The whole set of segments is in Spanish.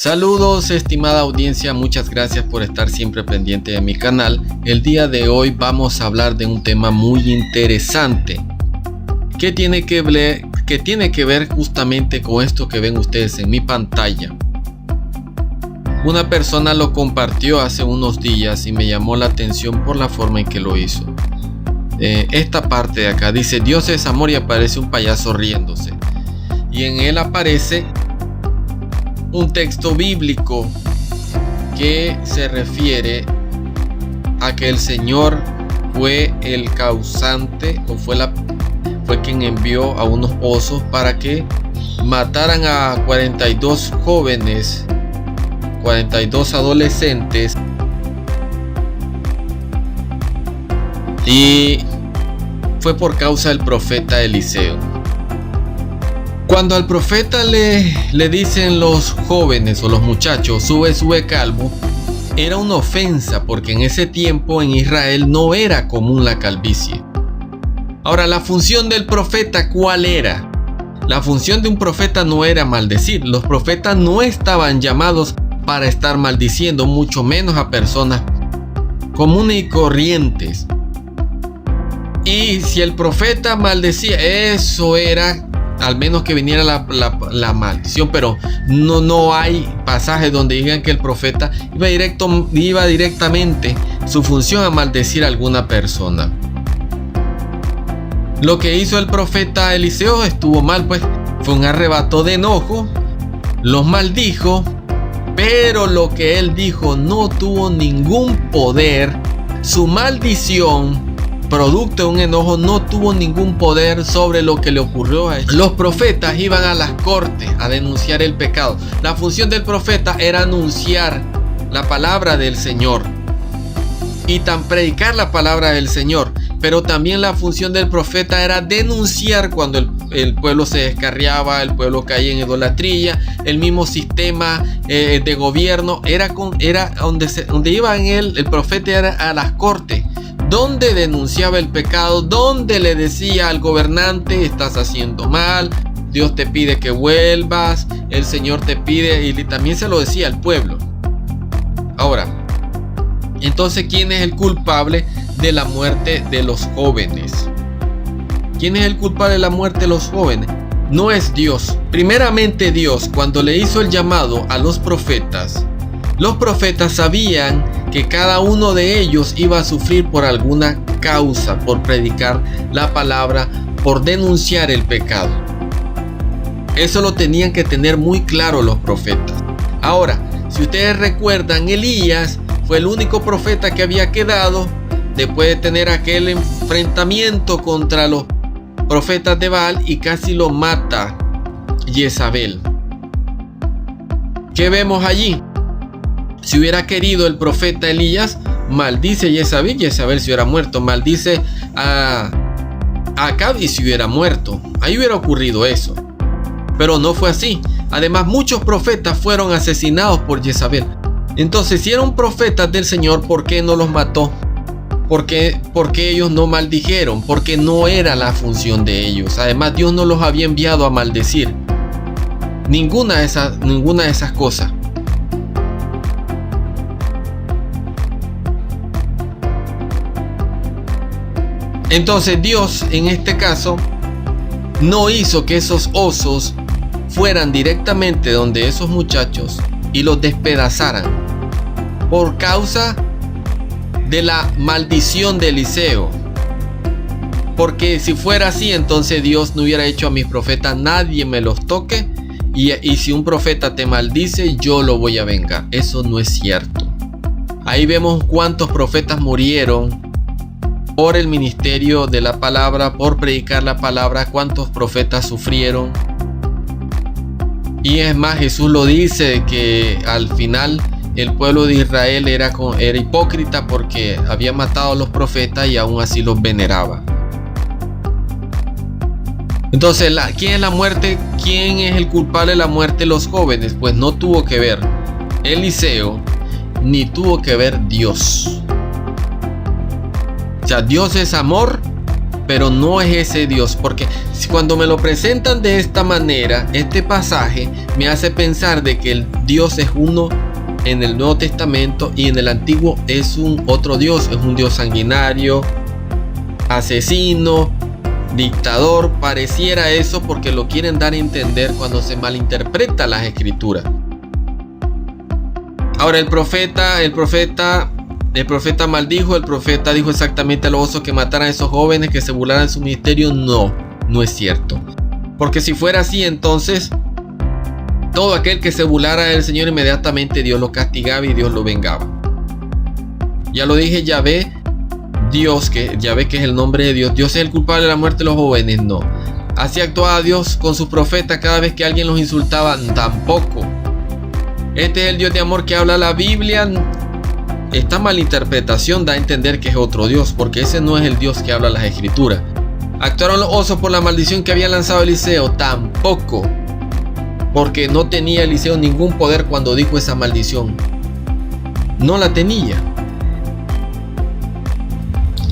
Saludos, estimada audiencia, muchas gracias por estar siempre pendiente de mi canal. El día de hoy vamos a hablar de un tema muy interesante que tiene que ver justamente con esto que ven ustedes en mi pantalla. Una persona lo compartió hace unos días y me llamó la atención por la forma en que lo hizo. Esta parte de acá dice: Dios es amor, y aparece un payaso riéndose, y en él aparece un texto bíblico que se refiere a que el Señor fue el causante, o fue quien envió a unos osos para que mataran a 42 jóvenes, 42 adolescentes, y fue por causa del profeta Eliseo. Cuando al profeta le dicen los jóvenes o los muchachos, sube calvo, era una ofensa, porque en ese tiempo en Israel no era común la calvicie. Ahora, la función del profeta, ¿cuál era? La función de un profeta no era maldecir. Los profetas no estaban llamados para estar maldiciendo, mucho menos a personas comunes y corrientes. Y si el profeta maldecía, eso era, al menos que viniera la maldición, pero no hay pasajes donde digan que el profeta iba directamente su función a maldecir a alguna persona. Lo que hizo el profeta Eliseo estuvo mal, pues fue un arrebato de enojo, los maldijo, pero lo que él dijo no tuvo ningún poder. Su maldición, producto de un enojo, no tuvo ningún poder sobre lo que le ocurrió a él. Los profetas iban a las cortes a denunciar el pecado. La función del profeta era anunciar la palabra del Señor y predicar la palabra del Señor. Pero también la función del profeta era denunciar cuando el pueblo se descarriaba, el pueblo caía en idolatría, el mismo sistema de gobierno. Era donde iba el profeta, era a las cortes, donde denunciaba el pecado, donde le decía al gobernante: estás haciendo mal, Dios te pide que vuelvas, el Señor te pide, y también se lo decía al pueblo. Ahora, entonces, ¿quién es el culpable de la muerte de los jóvenes? ¿Quién es el culpable de la muerte de los jóvenes? No es Dios. Primeramente, Dios, cuando le hizo el llamado a los profetas sabían que cada uno de ellos iba a sufrir por alguna causa, por predicar la palabra, por denunciar el pecado. Eso lo tenían que tener muy claro los profetas. Ahora, si ustedes recuerdan, Elías fue el único profeta que había quedado después de tener aquel enfrentamiento contra los profetas de Baal, y casi lo mata Jezabel. ¿Qué vemos allí? Si hubiera querido el profeta Elías, maldice a Jezabel se hubiera muerto. Maldice a Acab y se hubiera muerto. Ahí hubiera ocurrido eso. Pero no fue así. Además, muchos profetas fueron asesinados por Jezabel. Entonces, si eran profetas del Señor, ¿por qué no los mató? ¿Por qué ellos no maldijeron? Porque no era la función de ellos. Además, Dios no los había enviado a maldecir. Ninguna de esas cosas. Entonces, Dios en este caso no hizo que esos osos fueran directamente donde esos muchachos y los despedazaran por causa de la maldición de Eliseo. Porque si fuera así, entonces Dios no hubiera hecho a mis profetas: nadie me los toque, y si un profeta te maldice, yo lo voy a vengar. Eso no es cierto. Ahí vemos cuántos profetas murieron por el ministerio de la palabra, por predicar la palabra. Cuántos profetas sufrieron. Y es más, Jesús lo dice, que al final el pueblo de Israel era hipócrita, porque había matado a los profetas y aún así los veneraba. Entonces, ¿quién es la muerte? ¿Quién es el culpable de la muerte de los jóvenes? Pues no tuvo que ver Eliseo, ni tuvo que ver Dios. O sea, Dios es amor, pero no es ese Dios, porque cuando me lo presentan de esta manera, este pasaje me hace pensar de que el Dios es uno en el Nuevo Testamento y en el Antiguo es un otro Dios, es un Dios sanguinario, asesino, dictador. Pareciera eso porque lo quieren dar a entender cuando se malinterpreta las escrituras. Ahora el profeta maldijo, el profeta dijo exactamente a los osos que mataran a esos jóvenes, que se burlaran de su ministerio. No es cierto. Porque si fuera así, entonces todo aquel que se burlara del Señor, inmediatamente Dios lo castigaba y Dios lo vengaba. Ya lo dije, Yahvé, Yahvé, que es el nombre de Dios. Dios es el culpable de la muerte de los jóvenes. No. Así actuaba Dios con sus profetas cada vez que alguien los insultaba. Tampoco. Este es el Dios de amor que habla la Biblia. Esta malinterpretación da a entender que es otro Dios, porque ese no es el Dios que habla las escrituras. ¿Actuaron los osos por la maldición que había lanzado Eliseo? Tampoco, porque no tenía Eliseo ningún poder cuando dijo esa maldición. No la tenía.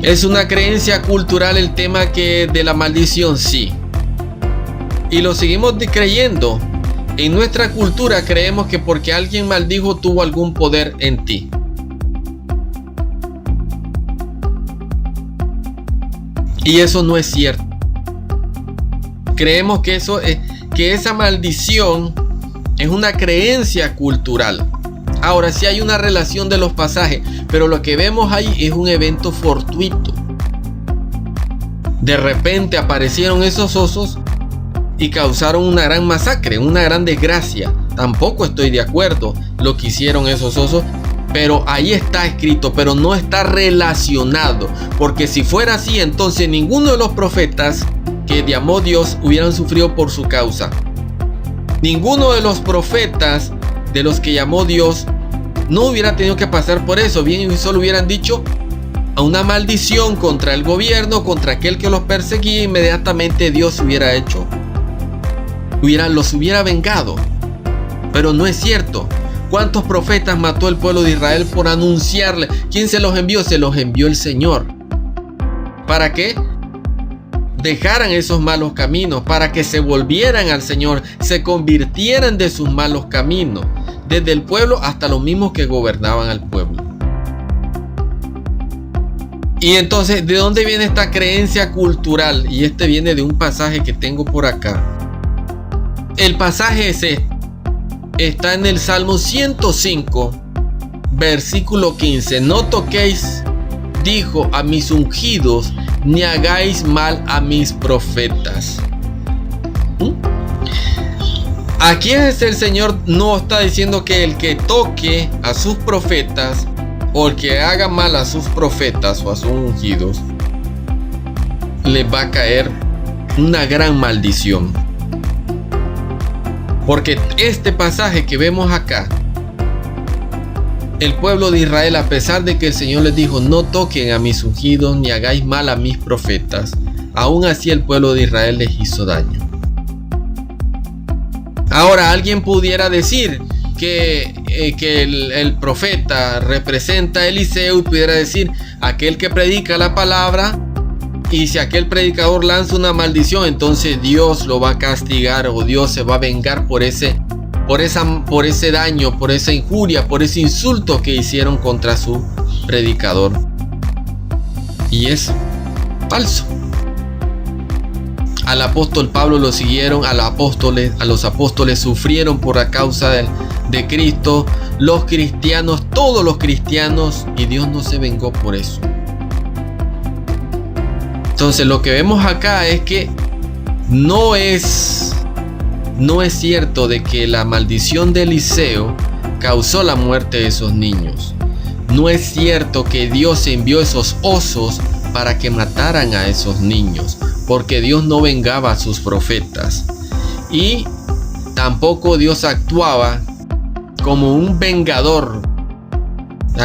¿Es una creencia cultural el tema que de la maldición? Sí. Y lo seguimos creyendo. En nuestra cultura creemos que porque alguien maldijo tuvo algún poder en ti. Y eso no es cierto. Creemos que esa maldición es una creencia cultural. Ahora sí hay una relación de los pasajes, pero lo que vemos ahí es un evento fortuito. De repente aparecieron esos osos y causaron una gran masacre, una gran desgracia. Tampoco estoy de acuerdo lo que hicieron esos osos, pero ahí está escrito, pero no está relacionado, porque si fuera así, entonces ninguno de los profetas que llamó Dios hubieran sufrido por su causa. Ninguno de los profetas de los que llamó Dios no hubiera tenido que pasar por eso. Bien, y solo hubieran dicho a una maldición contra el gobierno, contra aquel que los perseguía, inmediatamente Dios los hubiera vengado. Pero no es cierto. ¿Cuántos profetas mató el pueblo de Israel por anunciarle? ¿Quién se los envió? Se los envió el Señor. ¿Para qué? Dejaran esos malos caminos, para que se volvieran al Señor, se convirtieran de sus malos caminos, desde el pueblo hasta los mismos que gobernaban al pueblo. Y entonces, ¿de dónde viene esta creencia cultural? Y este viene de un pasaje que tengo por acá. El pasaje es este. Está en el Salmo 105, versículo 15. No toquéis, dijo, a mis ungidos, ni hagáis mal a mis profetas. Aquí es el Señor no está diciendo que el que toque a sus profetas o el que haga mal a sus profetas o a sus ungidos le va a caer una gran maldición. Porque este pasaje que vemos acá, el pueblo de Israel, a pesar de que el Señor les dijo no toquen a mis ungidos ni hagáis mal a mis profetas, aún así el pueblo de Israel les hizo daño. Ahora alguien pudiera decir que el profeta representa a Eliseo y pudiera decir aquel que predica la palabra, y si aquel predicador lanza una maldición, entonces Dios lo va a castigar o Dios se va a vengar por ese daño, por esa injuria, por ese insulto que hicieron contra su predicador. Y es falso. Al apóstol Pablo lo siguieron, a los apóstoles sufrieron por la causa de Cristo, los cristianos, todos los cristianos, y Dios no se vengó por eso. Entonces lo que vemos acá es que no es cierto de que la maldición de Eliseo causó la muerte de esos niños. No es cierto que Dios envió esos osos para que mataran a esos niños, porque Dios no vengaba a sus profetas. Y tampoco Dios actuaba como un vengador,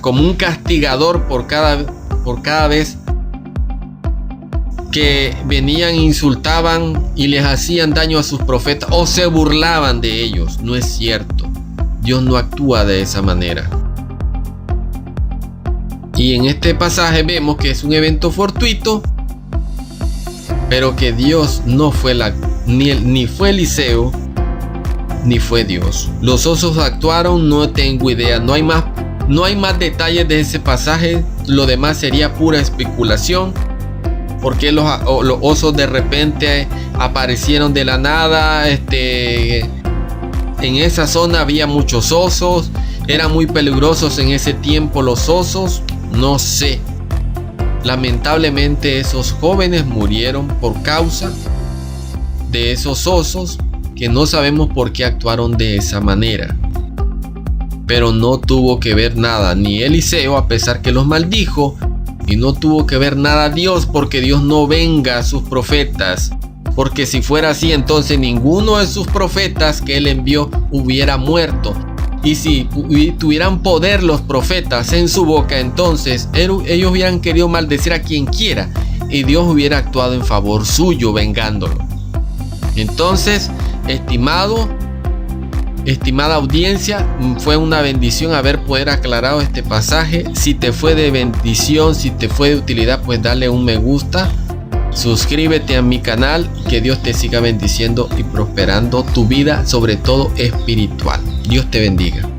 como un castigador por cada vez que venían, insultaban y les hacían daño a sus profetas o se burlaban de ellos. No es cierto. Dios no actúa de esa manera. Y en este pasaje vemos que es un evento fortuito pero que Dios no fue ni fue Eliseo, ni fue Dios. Los osos actuaron, no tengo idea, no hay más detalles de ese pasaje. Lo demás sería pura especulación. ¿Por qué los osos de repente aparecieron de la nada? En esa zona había muchos osos, eran muy peligrosos en ese tiempo los osos, no sé. Lamentablemente esos jóvenes murieron por causa de esos osos, que no sabemos por qué actuaron de esa manera. Pero no tuvo que ver nada ni Eliseo, a pesar que los maldijo, y no tuvo que ver nada Dios, porque Dios no venga a sus profetas. Porque si fuera así, entonces ninguno de sus profetas que él envió hubiera muerto. Y si tuvieran poder los profetas en su boca, entonces ellos hubieran querido maldecir a quien quiera, y Dios hubiera actuado en favor suyo, vengándolo. Entonces, estimada audiencia, fue una bendición poder aclarado este pasaje. Si te fue de bendición, si te fue de utilidad, pues dale un me gusta, suscríbete a mi canal, y que Dios te siga bendiciendo y prosperando tu vida, sobre todo espiritual. Dios te bendiga.